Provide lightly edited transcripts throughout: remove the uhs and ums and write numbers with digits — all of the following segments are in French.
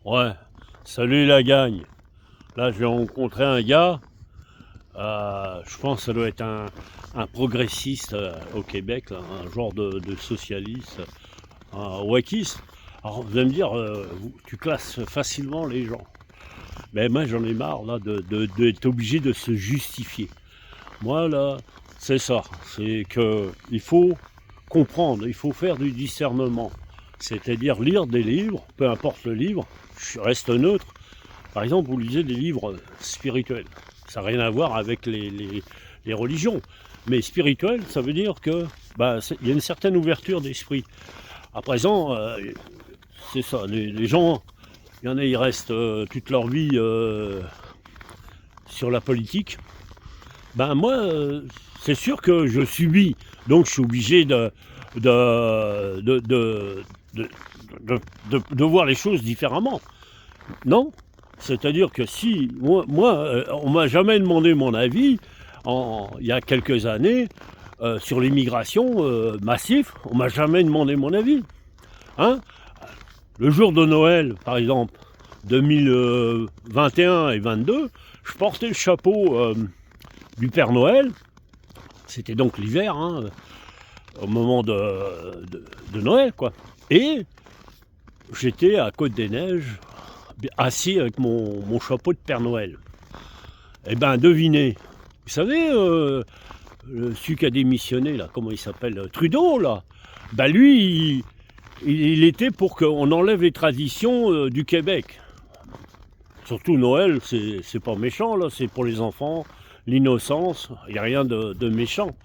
Ouais, salut la gagne. Là, j'ai rencontré un gars, je pense que ça doit être un progressiste au Québec, là, un genre de socialiste, un wokiste. Alors, vous allez me dire, tu classes facilement les gens. Mais moi, j'en ai marre là d'être obligé de se justifier. Moi, là, c'est ça. C'est que il faut comprendre, il faut faire du discernement. C'est-à-dire lire des livres, peu importe le livre, je reste neutre. Par exemple, vous lisez des livres spirituels. Ça n'a rien à voir avec les religions. Mais spirituel, ça veut dire que il y a une certaine ouverture d'esprit. À présent, c'est ça. Les gens, il y en a, ils restent toute leur vie sur la politique. Moi, c'est sûr que je subis. Donc, je suis obligé de, de, de, de, de voir les choses différemment. Non. C'est-à-dire que si, on m'a jamais demandé mon avis il y a quelques années sur l'immigration massive, on m'a jamais demandé mon avis. Hein? Le jour de Noël, par exemple, 2021 et 22, je portais le chapeau du Père Noël. C'était donc l'hiver, hein, au moment de Noël, quoi. Et j'étais à Côte-des-Neiges, assis avec mon chapeau de Père Noël. Eh ben, devinez. Vous savez, celui qui a démissionné, là, comment il s'appelle, Trudeau, là. Lui, il était pour qu'on enlève les traditions du Québec. Surtout Noël, c'est pas méchant, là, c'est pour les enfants, l'innocence, il n'y a rien de méchant.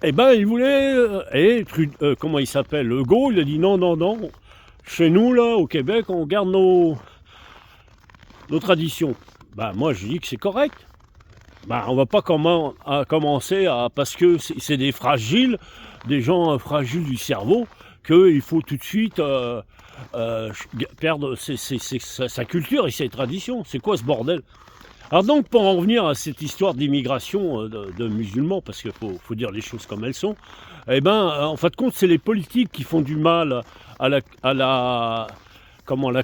Eh ben, il voulait, comment il s'appelle, Legault, il a dit non, non, non, chez nous, là, au Québec, on garde nos traditions. Moi, je dis que c'est correct. On va pas commencer à... Parce que c'est des fragiles, des gens fragiles du cerveau, qu'il faut tout de suite perdre sa culture et ses traditions. C'est quoi ce bordel? Alors donc, pour en revenir à cette histoire d'immigration de musulmans, parce qu'il faut dire les choses comme elles sont, en fin de compte, c'est les politiques qui font du mal à la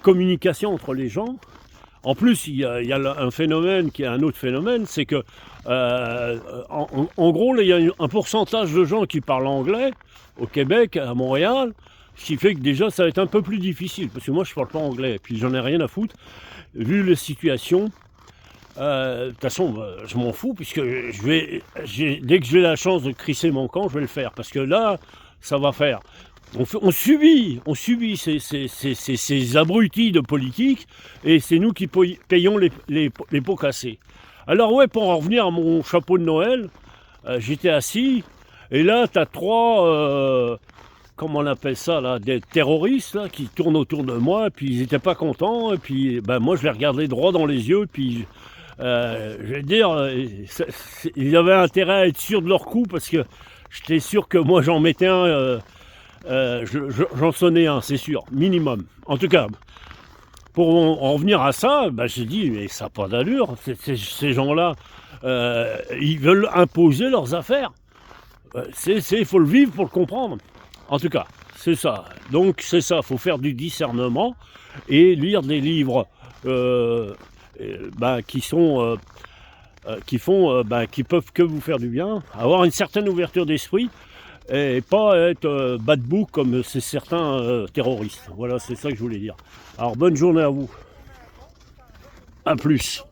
communication entre les gens. En plus, il y a un phénomène qui est un autre phénomène, c'est que, en gros, il y a un pourcentage de gens qui parlent anglais au Québec, à Montréal, ce qui fait que déjà, ça va être un peu plus difficile, parce que moi, je ne parle pas anglais, et puis j'en ai rien à foutre, vu la situation. De toute façon, je m'en fous, puisque dès que j'ai la chance de crisser mon camp, je vais le faire, parce que là, ça va faire. On subit ces abrutis de politique et c'est nous qui payons les pots cassés. Alors ouais, pour en revenir à mon chapeau de Noël, j'étais assis et là t'as trois, comment on appelle ça là, des terroristes là, qui tournent autour de moi, et puis ils n'étaient pas contents et puis moi je les regardais droit dans les yeux, puis je vais dire, ils avaient intérêt à être sûrs de leur coup parce que j'étais sûr que moi j'en mettais un. J'en sonnais un, c'est sûr, minimum. En tout cas, pour en revenir à ça, j'ai dit, mais ça n'a pas d'allure. Ces gens-là, ils veulent imposer leurs affaires. Il faut le vivre pour le comprendre. En tout cas, c'est ça. Donc, c'est ça, il faut faire du discernement et lire des livres qui peuvent que vous faire du bien, avoir une certaine ouverture d'esprit, et pas être bad book comme c'est certains terroristes. Voilà, c'est ça que je voulais dire. Alors bonne journée à vous. À plus.